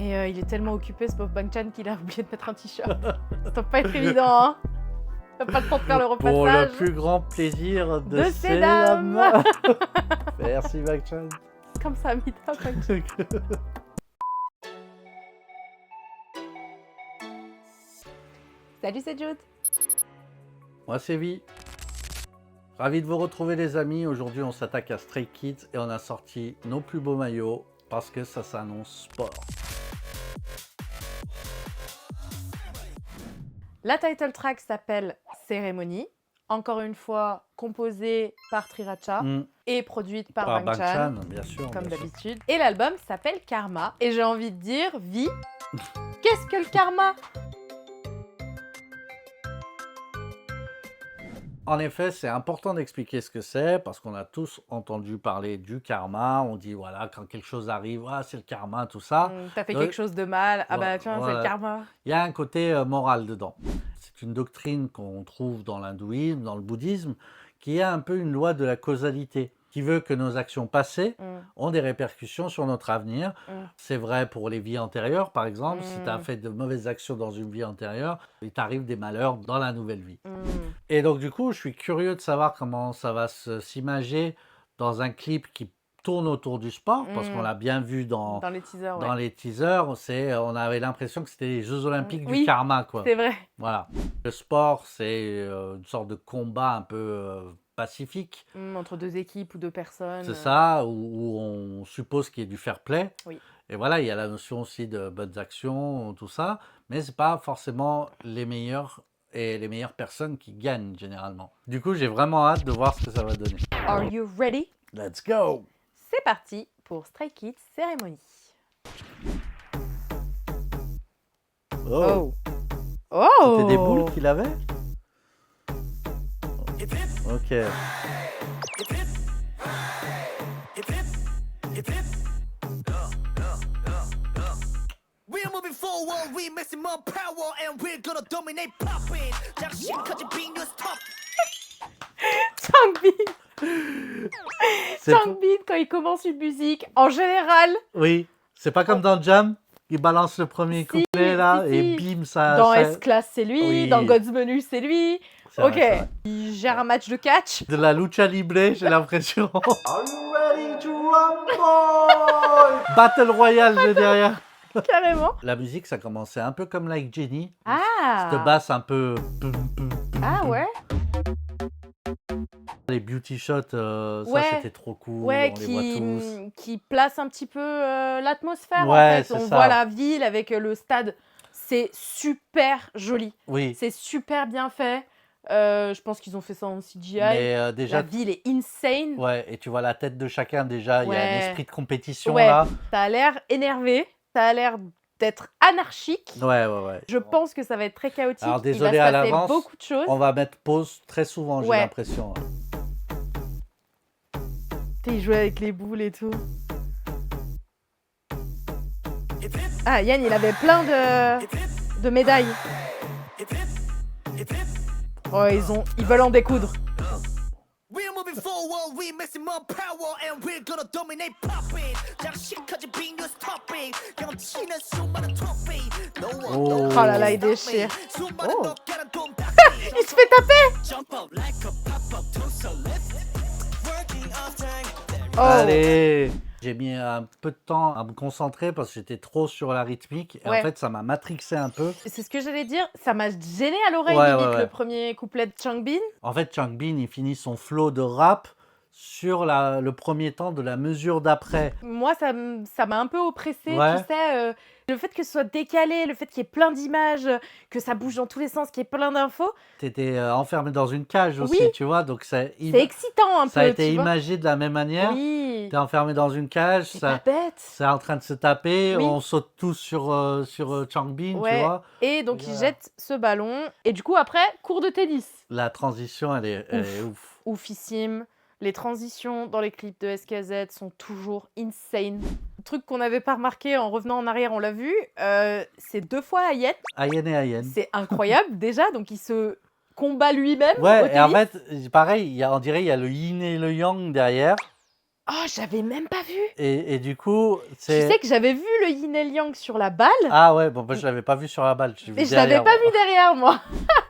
Et il est tellement occupé, ce pauvre Bang-chan, qu'il a oublié de mettre un t-shirt. Ça doit pas être évident, hein. T'as pas le temps de faire le repassage. Pour le plus grand plaisir de ces dames. Merci, Bang-chan. Comme ça, Amita, Bang-chan. Salut, c'est Jude. Moi, c'est Vi. Ravi de vous retrouver, les amis. Aujourd'hui, on s'attaque à Stray Kids et on a sorti nos plus beaux maillots parce que ça s'annonce sport. La title track s'appelle Cérémonie. Encore une fois, composée par Triracha et produite par Bang-chan, bien sûr. comme d'habitude. Et l'album s'appelle Karma. Et j'ai envie de dire, Vi, qu'est-ce que le karma? En effet, c'est important d'expliquer ce que c'est parce qu'on a tous entendu parler du karma. On dit, voilà, quand quelque chose arrive, ah, c'est le karma, tout ça. T'as fait quelque chose de mal, ah bah tiens, c'est le karma. Il y a un côté moral dedans. C'est une doctrine qu'on trouve dans l'hindouisme, dans le bouddhisme, qui a un peu une loi de la causalité, qui veut que nos actions passées ont des répercussions sur notre avenir. C'est vrai pour les vies antérieures, par exemple. Si tu as fait de mauvaises actions dans une vie antérieure, il t'arrive des malheurs dans la nouvelle vie. Et donc, du coup, je suis curieux de savoir comment ça va s'imager dans un clip qui tourne autour du sport, parce qu'on l'a bien vu dans les teasers. Dans les teasers, on avait l'impression que c'était les Jeux Olympiques du karma, quoi. C'est vrai. Voilà. Le sport, c'est une sorte de combat un peu pacifique. Entre deux équipes ou deux personnes. C'est ça, où on suppose qu'il y ait du fair play. Oui. Et voilà, il y a la notion aussi de bonnes actions, tout ça. Mais ce n'est pas forcément les meilleurs et les meilleures personnes qui gagnent généralement. Du coup, j'ai vraiment hâte de voir ce que ça va donner. Are you ready? Let's go! C'est parti pour Stray Kids Cérémonie. Oh! Oh! C'était des boules qu'il avait? Ok. We're moving forward, we maximum power and we're gonna dominate popping. 장식까지 being your stop. Changbin! Changbin, quand il commence une musique, en général. Oui, c'est pas comme dans Jam, il balance le premier couplet là et bim, ça. Dans S-Class, c'est lui, oui. dans God's Menu, c'est lui. Ok, vrai. Il gère un match de catch. De la lucha libre, j'ai l'impression. Are you ready to rumble? Battle Royale de derrière. Carrément. La musique, ça commençait un peu comme Like Jenny. Ah. Cette basse un peu. Ah ouais. Les beauty shots, ça c'était trop cool. Ouais, on les voit tous. Qui place un petit peu l'atmosphère. Ouais, en fait. On ça. voit la ville avec le stade. C'est super joli. Oui. C'est super bien fait. Je pense qu'ils ont fait ça en CGI. Mais déjà, la ville est insane. Ouais, et tu vois la tête de chacun déjà. Il y a un esprit de compétition ouais. là. Ça a l'air énervé. Ça a l'air d'être anarchique. Ouais. Je pense que ça va être très chaotique. Alors désolé il va à se passer l'avance. beaucoup de choses. On va mettre pause très souvent, j'ai l'impression. Il jouait avec les boules et tout. Ah, Yann, il avait plein de médailles. Oh, ils veulent en découdre. We're moving forward, we maximum power and we're gonna dominate popping. 장식까지 being your stopping. 경치는 수많은 trophy. Oh là là, il déchire. Oh. Il se fait taper. Oh. Allez. J'ai mis un peu de temps à me concentrer parce que j'étais trop sur la rythmique. Et en fait, ça m'a matrixé un peu. C'est ce que j'allais dire. Ça m'a gêné à l'oreille le premier couplet de Changbin. En fait, Changbin, il finit son flow de rap sur le premier temps de la mesure d'après. Moi, ça m'a un peu oppressée, tu sais. Le fait que ce soit décalé, le fait qu'il y ait plein d'images, que ça bouge dans tous les sens, qu'il y ait plein d'infos. T'étais enfermé dans une cage aussi, tu vois. Donc c'est excitant un peu, ça a été imagé de la même manière. Oui. T'es enfermé dans une cage. C'est pas bête. C'est en train de se taper. On saute tous sur Changbin, tu vois. Et donc, il jette ce ballon. Et du coup, après, cours de tennis. La transition, elle est ouf. Oufissime. Les transitions dans les clips de SKZ sont toujours insane. Le truc qu'on n'avait pas remarqué en revenant en arrière, on l'a vu, c'est 2 fois Ayen. Ayen et Ayen. C'est incroyable déjà, donc il se combat lui-même. Ouais, et en fait, pareil, on dirait il y a le yin et le yang derrière. Oh, j'avais même pas vu. Et du coup, Tu c'est... sais que j'avais vu le yin et le yang sur la balle, Ah ouais, bon, moi je l'avais pas vu sur la balle, j'ai vu mais je l'avais derrière, pas moi. vu derrière moi.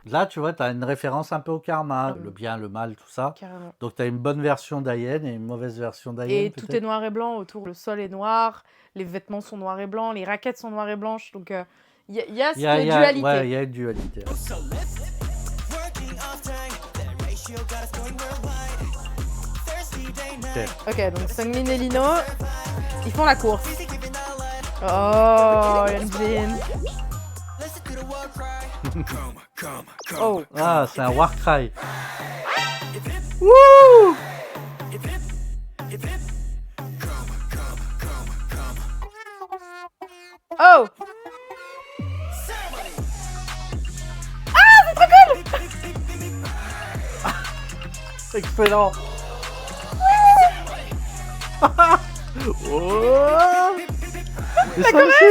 Là, tu vois, tu as une référence un peu au karma, le bien, le mal, tout ça. Carrément. Donc tu as une bonne version d'Ayen et une mauvaise version d'Ayen, Et tout est peut-être. noir et blanc autour. Le sol est noir, les vêtements sont noirs et blancs, les raquettes sont noires et blanches. Donc il y a cette dualité. Ouais, il y a une dualité. So lift, working off time. That ratio got us going worldwide. Thursday day night. Ok. Ok, donc Seungmin et Lino, ils font la course. Easy giving all light. Oh, Yeonjin. Listen to the war cry. Oh. Ah, c'est un Warcry. Wouh. Oh. Excellent. Oh. Mais ça aussi,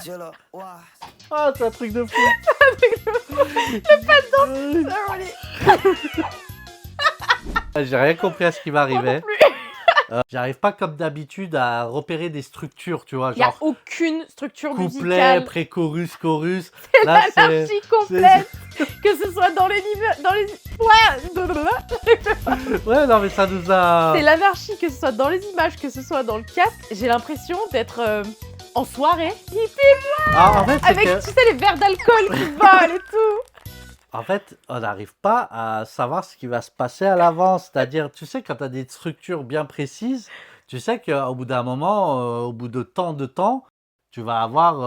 Jilla, wow. ah, c'est un truc de fou. Ah, j'ai rien compris à ce qui m'arrivait. J'arrive pas comme d'habitude à repérer des structures, tu vois, Il n'y a genre aucune structure couplet, musicale. pré-chorus, chorus. Là, c'est... L'anarchie complète. Que ce soit dans les niveaux, dans les... Ouais, non, mais ça nous a... C'est l'anarchie, que ce soit dans les images, que ce soit dans le casque. J'ai l'impression d'être en soirée. Ah, en fait, c'est Avec, que... tu sais, les verres d'alcool qui volent et tout. En fait, on n'arrive pas à savoir ce qui va se passer à l'avance. C'est-à-dire, tu sais, quand tu as des structures bien précises, tu sais qu'au bout d'un moment, au bout de temps, tu vas avoir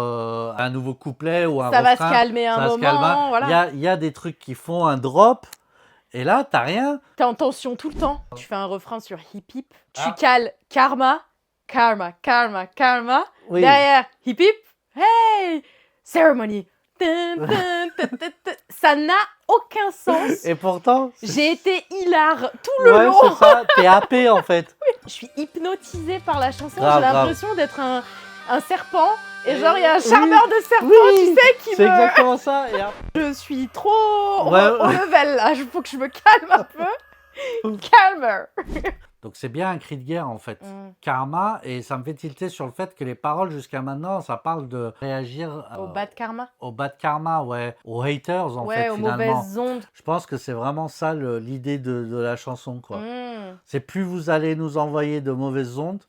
un nouveau couplet ou un Ça va se refrain. calmer un Ça va se moment, calmer. voilà. Il y a des trucs qui font un drop, et là, t'as rien. T'es en tension tout le temps. Tu fais un refrain sur hip hip. Tu Ah. cales karma, karma, karma, karma. Oui. Derrière, hip hip. Hey, ceremony. Dun, dun, dun, dun, dun. Ça n'a aucun sens. Et pourtant, J'ai été hilar tout le ouais, long. c'est ça. T'es happé, en fait. Je suis hypnotisée par la chanson. Grave, J'ai grave. l'impression d'être un serpent. Et genre, il y a un charmeur de serpent, Oui, tu sais, qui c'est me... exactement ça. Et après- Je suis trop Ouais, au ouais. level, là. Il faut que je me calme un peu. Calmer. Donc, c'est bien un cri de guerre, en fait. Mm. Karma, et ça me fait tilter sur le fait que les paroles, jusqu'à maintenant, ça parle de réagir Au bad karma. au bad karma, ouais, aux haters, en Ouais, fait, aux finalement. mauvaises ondes. Je pense que c'est vraiment ça l'idée de la chanson, quoi. Mm. C'est plus vous allez nous envoyer de mauvaises ondes,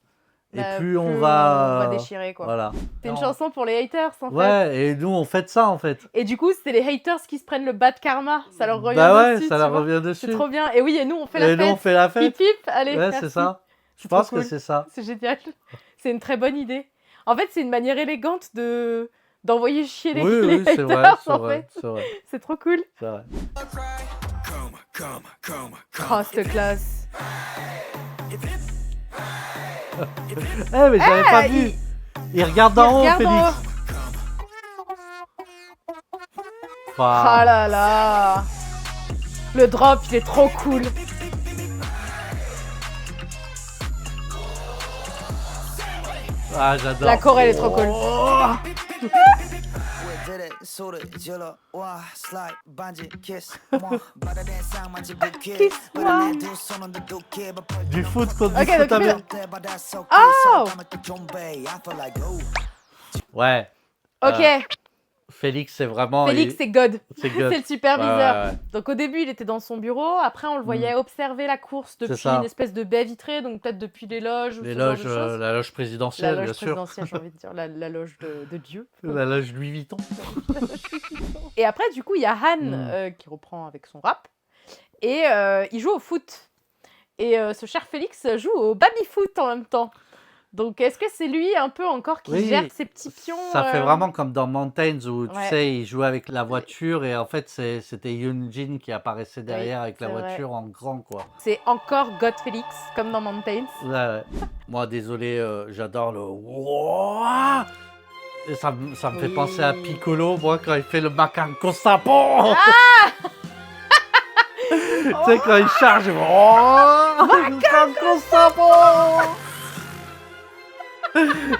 et Bah, plus on va... déchirer, quoi. Voilà. C'est une Non. chanson pour les haters, en fait. Ouais, et nous, on fait ça, en fait. Et du coup, c'est les haters qui se prennent le bad karma. Ça leur revient Bah ouais, dessus, ça tu leur vois. revient dessus. C'est trop bien. Et oui, et nous, on fait la Et nous, on fête. fait la fête. Hip hip, allez, Ouais, merci. c'est ça. Je C'est pense trop que cool. c'est ça. C'est génial. C'est une très bonne idée. En fait, c'est une manière élégante d'envoyer chier les, Oui, les oui, c'est haters, vrai, c'est en vrai, fait. c'est vrai, C'est trop cool. c'est vrai. Oh, cette classe. Eh, mais j'avais pas vu. Il regarde d'en haut, regarde en Félix. Ah Enfin, là là. Le drop, il est trop cool. ah, j'adore. La choré, elle est trop cool. Oh. did it, soda, jilla, wow, slide, banji, kiss, moi, better than sang, manji, bouquet, Kiss better moi. than do son on the bouquet, but put Du foot contre Ok, du foot donc avec... but that's okay, Oh. so I'm at the jumbe, I feel like, oh. Ouais, Ok, Félix, c'est vraiment... Félix, c'est God. c'est good. C'est le superviseur. Ouais, ouais, ouais. Donc au début, il était dans son bureau. Après, on le voyait observer la course depuis ça. une espèce de baie vitrée, donc peut-être depuis les loges ou Les ce genre de loges, choses. la loge La présidentielle, loge bien sûr. présidentielle, j'ai envie de dire, la loge de Dieu. La loge Louis Vuitton. Et après, du coup, il y a Han qui reprend avec son rap. Et il joue au foot. Et ce cher Félix joue au baby-foot en même temps. Donc, est-ce que c'est lui un peu encore qui Oui, gère ses petits pions Ça fait vraiment comme dans Mountains où, tu Ouais. sais, il jouait avec la voiture et en fait, c'était Yoon-jin qui apparaissait derrière avec la c'est vrai. voiture en grand, quoi. C'est encore God Félix, comme dans Mountains. Ouais, ouais. Moi, désolé, j'adore le... Wouah. Et ça me fait Oui. penser à Piccolo, moi, quand il fait le macaco sapon. Tu sais, quand il charge, macaco sapon.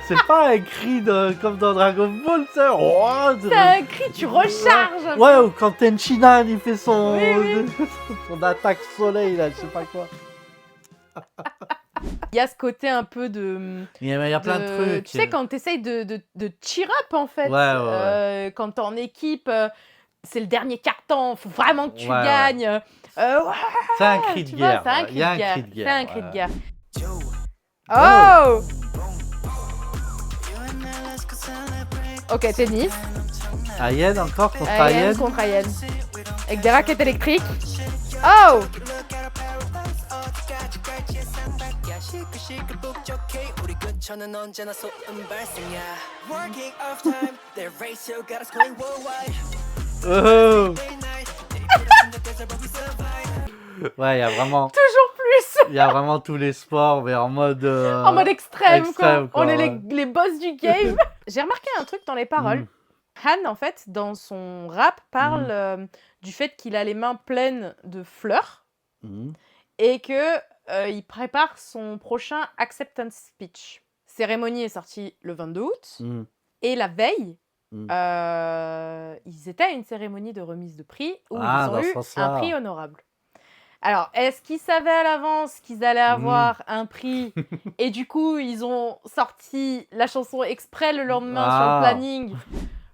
C'est pas un cri comme dans Dragon Ball, tu sais. C'est un cri, tu recharges. Ouais, ou quand Tenchinan, il fait son, Oui, son attaque soleil, là, je sais pas quoi. Il y a ce côté un peu de... Il y a plein de trucs. Tu sais, quand tu essayes de cheer up, en fait. Ouais. Quand t'es en équipe, c'est le dernier quart-temps, faut vraiment que tu Ouais. gagnes. C'est un cri de Tu vois, guerre. c'est un ouais. cri Il y a de un cri guerre. de C'est guerre. un cri de guerre. Yo, Oh! you and I, let's go celebrate. Ok, tennis. Ayen encore contre Ayen Ayen. contre Ayen. Avec des raquettes électriques. Oh! Look at our paradise, 어디까지 갈지 예상밖이야. 시끌시끌 우리 근처는 언제나 소음 발생이야. Working off time, their ratio got us going worldwide. Oh. Day night, they put us in the desert but we survive. Ouais, il y a vraiment. Toujours plus! Il y a vraiment tous les sports, mais en mode. En mode extrême, extrême, quoi. On est ouais. les boss du game. J'ai remarqué un truc dans les paroles. Han, en fait, dans son rap, parle du fait qu'il a les mains pleines de fleurs et que il prépare son prochain acceptance speech. Cérémonie est sortie le 22 août et la veille, ils étaient à une cérémonie de remise de prix où ils ont eu un prix honorable. Alors, est-ce qu'ils savaient à l'avance qu'ils allaient avoir un prix et du coup, ils ont sorti la chanson exprès le lendemain sur le planning?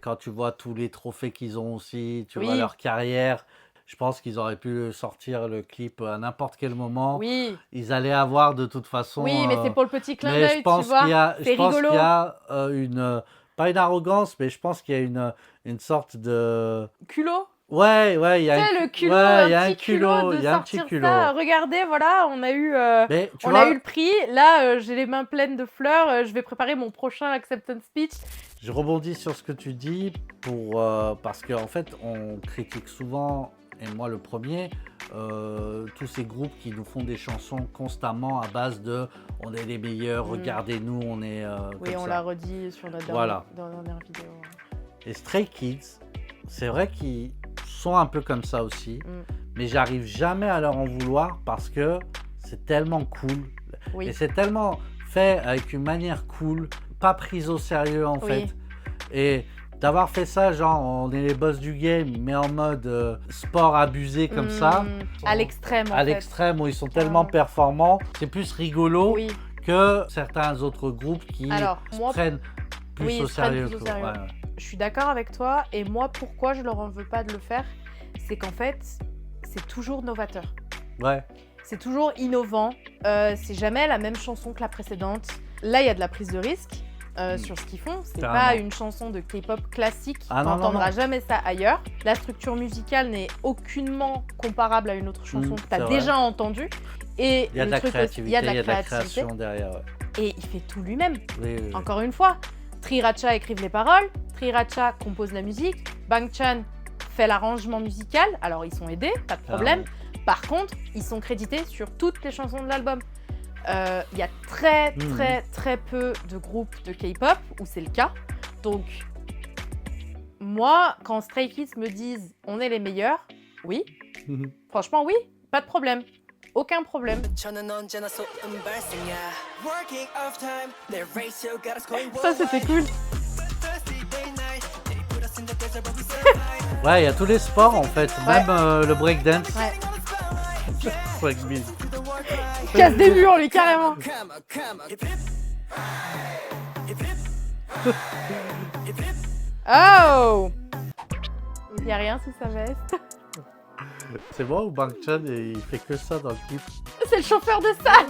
Quand tu vois tous les trophées qu'ils ont aussi, tu vois Oui. leur carrière, je pense qu'ils auraient pu sortir le clip à n'importe quel moment. Oui, Ils allaient avoir de toute façon. oui, mais c'est pour le petit clin mais d'œil, je pense tu vois. qu'il y a, c'est je pense rigolo. qu'il y a une, pas une arrogance, mais je pense qu'il y a une sorte de. Culot. Ouais, il y a Tu sais, le culot, ouais, il y a un petit culot de il y a un petit sortir culot. ça. Regardez, voilà, on a eu, Mais tu on vois, a eu le prix. Là, j'ai les mains pleines de fleurs. Je vais préparer mon prochain acceptance speech. je rebondis sur ce que tu dis parce qu'en fait, on critique souvent, et moi le premier, tous ces groupes qui nous font des chansons constamment à base de on est les meilleurs, regardez-nous, on est. Oui, comme on ça. l'a redit sur notre Voilà. dernière vidéo. Et Stray Kids, c'est vrai qu'ils sont un peu comme ça aussi, mais j'arrive jamais à leur en vouloir parce que c'est tellement cool. Oui. Et c'est tellement fait avec une manière cool, pas prise au sérieux en fait. Et d'avoir fait ça, genre on est les boss du game, mais en mode sport abusé comme ça. À l'extrême, en À fait. l'extrême où ils sont tellement performants, c'est plus rigolo Oui. que certains autres groupes qui Alors, se moi, prennent plus oui, au ils se prennent sérieux. plus au quoi. sérieux. Ouais. je suis d'accord avec toi. Et moi, pourquoi je leur en veux pas de le faire, c'est qu'en fait, c'est toujours novateur. Ouais. C'est toujours innovant. C'est jamais la même chanson que la précédente. Là, il y a de la prise de risque sur ce qu'ils font. C'est Carrément. pas une chanson de K-pop classique. Ah Tu non, non, n'entendras non. jamais ça ailleurs. La structure musicale n'est aucunement comparable à une autre chanson que tu c'est as vrai. déjà entendue. Et Il y a de le la truc aussi- créativité, il y a de la créativité. création derrière. Ouais. Et il fait tout lui-même. Oui. Encore une fois, Sriracha écrive les paroles, Sriracha compose la musique, Bangchan fait l'arrangement musical, alors ils sont aidés, pas de problème. Par contre, ils sont crédités sur toutes les chansons de l'album. Il y a très peu de groupes de K-pop où c'est le cas. Donc, moi, quand Stray Kids me disent on est les meilleurs, oui, franchement oui, pas de problème. Aucun problème. 저는 언제나 소음 발생이야. Working off time, their ratio got us going Ça, c'était cool. Thirsty day night, they put us in the desert but we survive. Ouais, il y a tous les sports en fait, même le breakdance. Ouais. Rugby. Casse des murs, lui, carrément. Come on, come on. Hip hip. Hip hip. Hip hip. Oh! Il n'y a rien sous sa veste. C'est moi ou Bangchan et il fait que ça dans le clip. C'est le chauffeur de salle.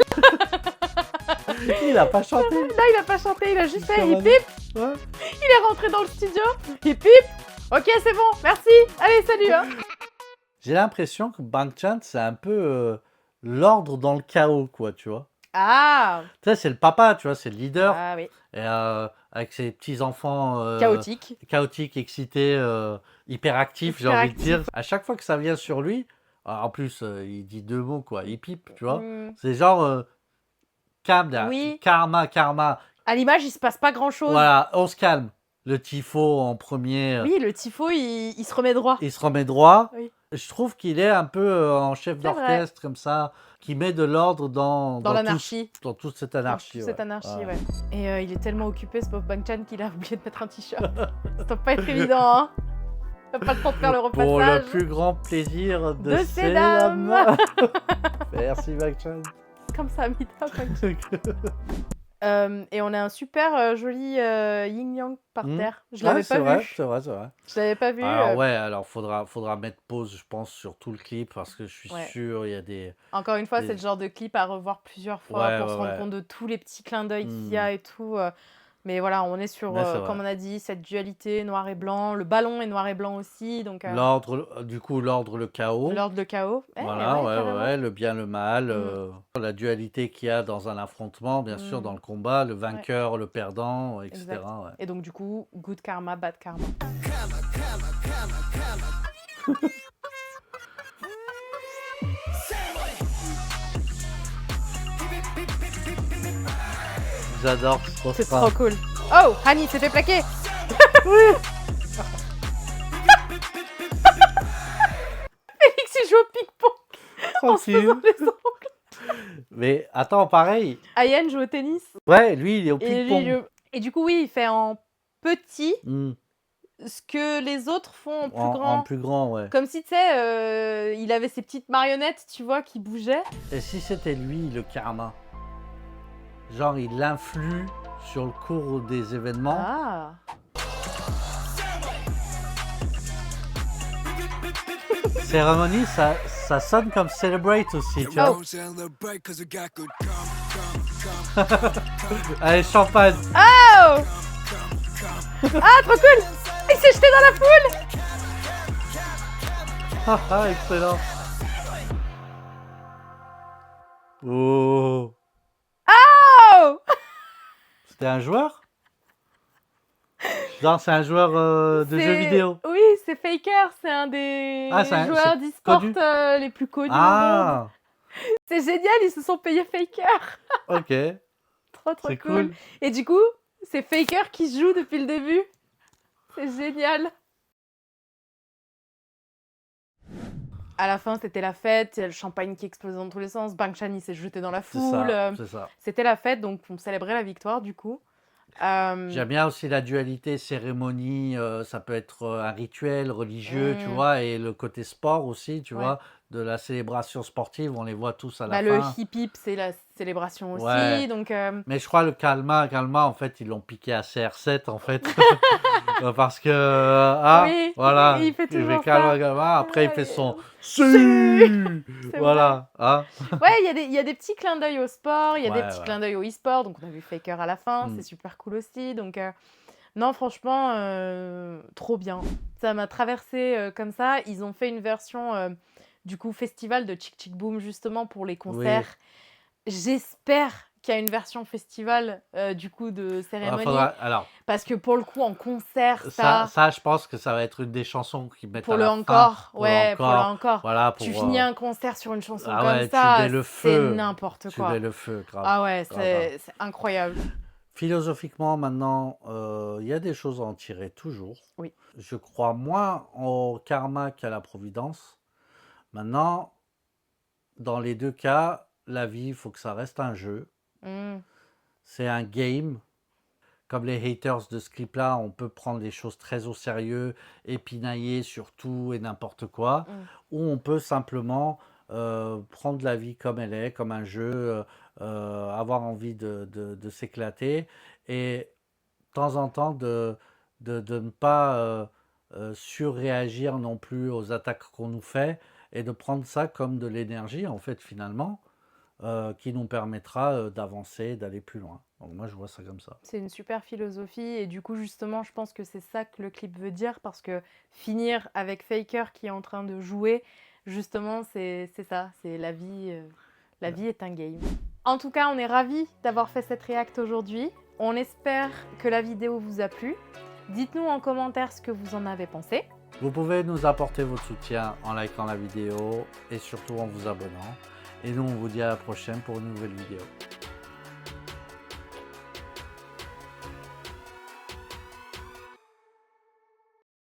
Il a pas chanté. Là, il a pas chanté, il a juste fait hip hip. Ouais. Il est rentré dans le studio. Hip hip. Ok, c'est bon, merci. Allez, salut. Hein. J'ai l'impression que Bangchan c'est un peu l'ordre dans le chaos quoi, tu vois. Ah. Tu sais, c'est le papa, tu vois, c'est le leader. Ah oui. Et avec ses petits enfants Chaotique. excités, hyperactifs, j'ai envie de dire. À chaque fois que ça vient sur lui, en plus il dit deux mots quoi, hip hip, tu vois. C'est genre calme, Oui. karma. À l'image, il se passe pas grand chose. Voilà, on se calme. Le tifo en premier, Oui, le tifo, il se remet droit. il se remet droit. Oui. Je trouve qu'il est un peu en chef C'est vrai. d'orchestre comme ça, qui met de l'ordre dans l'anarchie. dans toute cette anarchie. Toute cette ouais. anarchie, Ouais. ouais. Et il est tellement occupé, ce pauvre Bangchan, qu'il a oublié de mettre un t-shirt. Ça doit pas être évident, hein. T'as pas le temps de faire le repassage. Pour le plus grand plaisir de De ces dames. Merci Bangchan. comme ça, Amita. Et on a un super joli yin-yang par terre. Je l'avais pas vu. C'est vrai. Je l'avais pas vu. Alors ouais, alors faudra mettre pause, je pense, sur tout le clip parce que je suis sûr il y a des... Encore une fois, c'est le genre de clip à revoir plusieurs fois pour se rendre compte de tous les petits clins d'œil qu'il y a et tout. Mais voilà, on est sur, comme on a dit, cette dualité noir et blanc. Le ballon est noir et blanc aussi. Donc, l'ordre, le chaos. L'ordre, le chaos. Voilà, le bien, le mal. La dualité qu'il y a dans un affrontement, bien sûr, dans le combat. Le vainqueur, le perdant, etc. Ouais. Et donc, du coup, good karma, bad karma. J'adore, c'est trop cool. Oh, Hani s'est fait plaquer. Oui. Félix, il joue au ping-pong. Tranquille. Mais attends, pareil. Ayan joue au tennis. Ouais, lui, il est au ping-pong. Et du coup, oui, il fait en petit ce que les autres font en plus grand. En plus grand, ouais. Comme si, tu sais, il avait ses petites marionnettes, tu vois, qui bougeaient. Et si c'était lui, le karma? Genre, il influe sur le cours des événements. Ah. Cérémonie, ça sonne comme Celebrate aussi, tu vois. Allez, champagne. Oh. Ah, trop cool. Il s'est jeté dans la foule. Ah, excellent. Oh. Oh. C'était un joueur? Non, c'est un joueur de jeux vidéo. Oui, c'est Faker, c'est un des joueurs d'e-sport les plus connus au monde. C'est génial, ils se sont payés Faker. Ok. Trop cool. Et du coup, c'est Faker qui joue depuis le début. C'est génial. À la fin, c'était la fête, il y a le champagne qui explosait dans tous les sens, Bang Chan il s'est jeté dans la foule. C'est ça. C'était la fête, donc on célébrait la victoire du coup. J'aime bien aussi la dualité cérémonie, ça peut être un rituel religieux, tu vois, et le côté sport aussi, tu vois, de la célébration sportive, on les voit tous à la fin. Le hip-hip, c'est la célébration aussi, donc... Mais je crois le Kalma, en fait, ils l'ont piqué à CR7, en fait, parce que, voilà, il fait toujours ça. Kalma, après il fait son... Voilà. Ouais, il y a des petits clins d'œil au sport, il y a des petits clins d'œil au e-sport, donc on a vu Faker à la fin, c'est super cool aussi, donc non franchement, trop bien. Ça m'a traversé comme ça, ils ont fait une version du coup festival de Chick Chick Boom justement pour les concerts. J'espère qu'il y a une version festival du coup de cérémonie. Parce que pour le coup en concert ça je pense que ça va être une des chansons qu'ils mettent pour à le la encore fin. pour le encore. Voilà, tu finis un concert sur une chanson comme ça, c'est n'importe quoi. Tu mets le feu, grave. Ah ouais, c'est incroyable. Philosophiquement maintenant, il y a des choses à en tirer toujours. Oui. Je crois moins au karma qu'à la providence. Maintenant, dans les deux cas, la vie, il faut que ça reste un jeu. C'est un game. Comme les haters de ce clip-là, on peut prendre les choses très au sérieux et pinailler sur tout et n'importe quoi. Ou on peut simplement prendre la vie comme elle est, comme un jeu, avoir envie de s'éclater. Et de temps en temps, de ne pas surréagir non plus aux attaques qu'on nous fait. Et de prendre ça comme de l'énergie, en fait, finalement. Qui nous permettra d'avancer, d'aller plus loin. Donc moi, je vois ça comme ça. C'est une super philosophie et du coup, justement, je pense que c'est ça que le clip veut dire parce que finir avec Faker qui est en train de jouer, justement, c'est ça, c'est la vie. La vie est un game. En tout cas, on est ravis d'avoir fait cette react aujourd'hui. On espère que la vidéo vous a plu. Dites-nous en commentaire ce que vous en avez pensé. Vous pouvez nous apporter votre soutien en likant la vidéo et surtout en vous abonnant. Et nous, on vous dit à la prochaine pour une nouvelle vidéo.